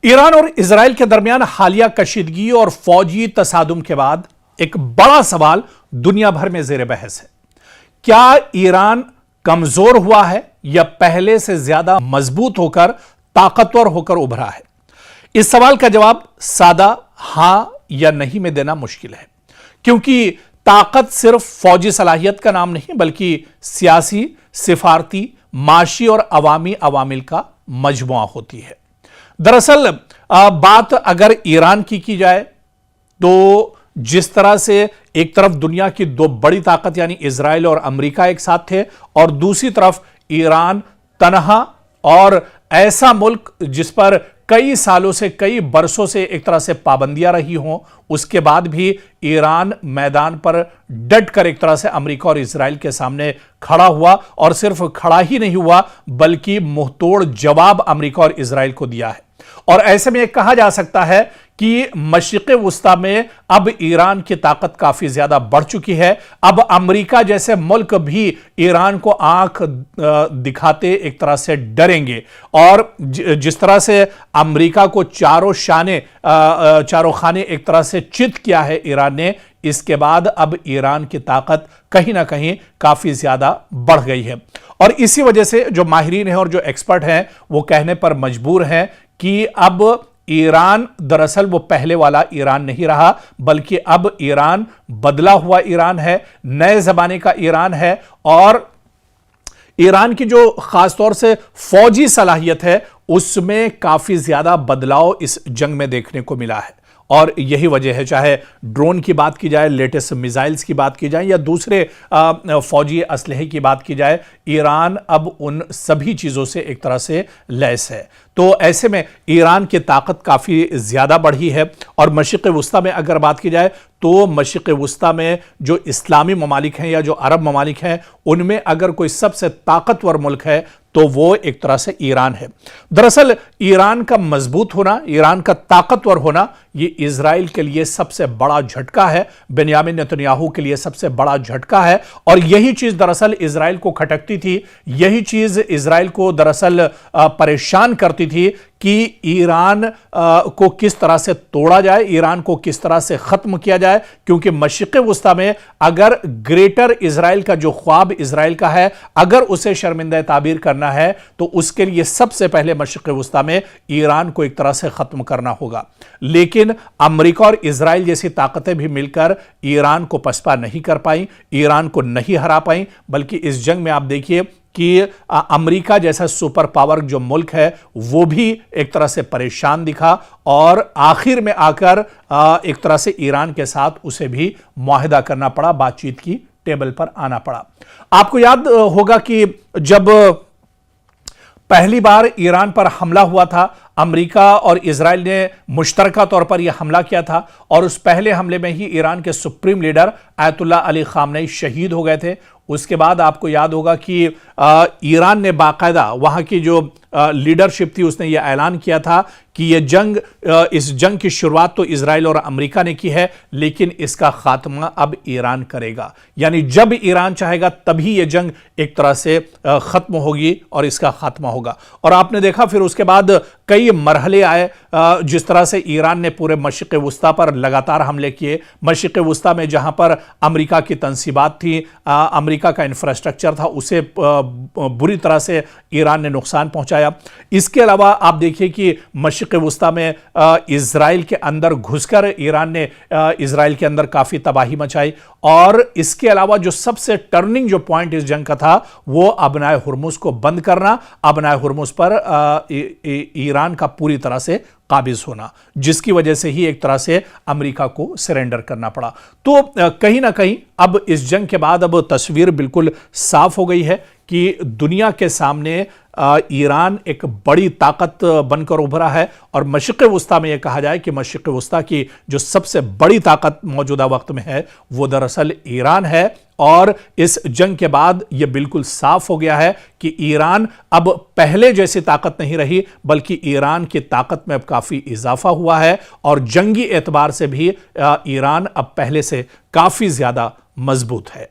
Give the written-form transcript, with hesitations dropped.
Iran और Israel के दरमियान हालिया कशीदगी और फौजी तसादुम के बाद एक बड़ा सवाल दुनिया भर में जेर बहस है। क्या ईरान कमजोर हुआ है या पहले से ज्यादा मजबूत होकर, ताकतवर होकर उभरा है? इस सवाल का जवाब सादा हां या नहीं में देना मुश्किल है, क्योंकि ताकत सिर्फ फौजी सलाहियत का नाम नहीं बल्कि सियासी, सिफारती, माशी और अवामी अवामिल का मजमुआ होती है। दरअसल बात अगर ईरान की जाए तो जिस तरह से एक तरफ दुनिया की दो बड़ी ताकत यानी इजराइल और अमेरिका एक साथ थे और दूसरी तरफ ईरान तनहा और ऐसा मुल्क जिस पर कई सालों से, कई बरसों से एक तरह से पाबंदियां रही हों, उसके बाद भी ईरान मैदान पर डट कर एक तरह से अमेरिका और इजराइल के सामने खड़ा हुआ और सिर्फ खड़ा ही नहीं हुआ बल्कि मुंहतोड़ जवाब अमेरिका और इजराइल को दिया है। और ऐसे में कहा जा सकता है कि मशरिक़ वुस्ता में अब ईरान की ताकत काफी ज्यादा बढ़ चुकी है। अब अमेरिका जैसे मुल्क भी ईरान को आंख दिखाते एक तरह से डरेंगे और जिस तरह से अमेरिका को चारों खाने एक तरह से चित किया है ईरान ने, इसके बाद अब ईरान की ताकत कहीं ना कहीं काफी ज्यादा बढ़ गई है। और इसी वजह से जो माहिरीन हैं और जो एक्सपर्ट हैं वो कहने पर मजबूर हैं कि अब ईरान दरअसल वो पहले वाला ईरान नहीं रहा बल्कि अब ईरान बदला हुआ ईरान है, नए जमाने का ईरान है। और ईरान की जो खासतौर से फौजी सलाहियत है उसमें काफी ज्यादा बदलाव इस जंग में देखने को मिला है। और यही वजह है, चाहे ड्रोन की बात की जाए, लेटेस्ट मिसाइल्स की बात की जाए या दूसरे फौजी असलहे की बात की जाए, ईरान अब उन सभी चीज़ों से एक तरह से लैस है। तो ऐसे में ईरान की ताकत काफ़ी ज़्यादा बढ़ी है। और मशरिक़ वुस्ता में अगर बात की जाए तो मशरिक़ वुस्ता में जो इस्लामी ममालिक हैं या जो अरब ममालिक हैं उनमें अगर कोई सबसे ताकतवर मुल्क है तो वो एक तरह से ईरान है। दरअसल ईरान का मजबूत होना, ईरान का ताकतवर होना, ये इजराइल के लिए सबसे बड़ा झटका है, बेंयामिन नेतन्याहू के लिए सबसे बड़ा झटका है। और यही चीज दरअसल इजराइल को खटकती थी, यही चीज इजराइल को दरअसल परेशान करती थी कि ईरान को किस तरह से तोड़ा जाए, ईरान को किस तरह से खत्म किया जाए। क्योंकि मशरिक़ वुस्ता में अगर ग्रेटर इजराइल का जो ख्वाब इजराइल का है, अगर उसे शर्मिंदा ताबीर करना है तो उसके लिए सबसे पहले मशरिक़ वुस्ता में ईरान को एक तरह से खत्म करना होगा। लेकिन अमेरिका और इजराइल जैसी ताकतें भी मिलकर ईरान को पसपा नहीं कर पाई, ईरान को नहीं हरा पाई, बल्कि इस जंग में आप देखिए कि अमेरिका जैसा सुपर पावर जो मुल्क है वो भी एक तरह से परेशान दिखा और आखिर में आकर एक तरह से ईरान के साथ उसे भी मुआहदा करना पड़ा, बातचीत की टेबल पर आना पड़ा। आपको याद होगा कि जब पहली बार ईरान पर हमला हुआ था, अमेरिका और इजराइल ने मुश्तरका तौर पर यह हमला किया था और उस पहले हमले में ही ईरान के supreme leader Ayatollah Ali Khamenei शहीद हो गए थे। उसके बाद आपको याद होगा कि ईरान ने बाकायदा वहाँ की जो लीडरशिप थी उसने यह ऐलान किया था कि इस जंग की शुरुआत तो इजराइल और अमेरिका ने की है लेकिन इसका खात्मा अब ईरान करेगा। यानी जब ईरान चाहेगा तभी यह जंग एक तरह से खत्म होगी और इसका खात्मा होगा। और आपने देखा फिर उसके बाद कई मरहले आए, जिस तरह से ईरान ने पूरे मशरिक़ वुस्ता पर लगातार हमले किए। मशरिक़ वुस्ता में जहां पर अमेरिका की तंसीबात थी, अमेरिका का इंफ्रास्ट्रक्चर था, उसे बुरी तरह से ईरान ने नुकसान पहुंचाया। इसके अलावा आप देखिए कि मशरिक़ वुस्ता में इजराइल के अंदर घुसकर ईरान ने इजराइल के अंदर काफ़ी तबाही मचाई। और इसके अलावा जो सबसे टर्निंग जो पॉइंट इस जंग का था वो अबनाए हुर्मुज को बंद करना, अबनाए हुर्मुज पर ईरान का पूरी तरह से काबिज होना, जिसकी वजह से ही एक तरह से अमेरिका को सरेंडर करना पड़ा। तो कहीं ना कहीं अब इस जंग के बाद अब तस्वीर बिल्कुल साफ हो गई है कि दुनिया के सामने ईरान एक बड़ी ताकत बनकर उभरा है। और मशरिक़ वुस्ता में यह कहा जाए कि मशरिक़ वुस्ता की जो सबसे बड़ी ताकत मौजूदा वक्त में है वो दरअसल ईरान है। और इस जंग के बाद यह बिल्कुल साफ हो गया है कि ईरान अब पहले जैसी ताकत नहीं रही बल्कि ईरान की ताकत में अब काफ़ी इजाफा हुआ है और जंगी एतबार से भी ईरान अब पहले से काफ़ी ज़्यादा मजबूत है।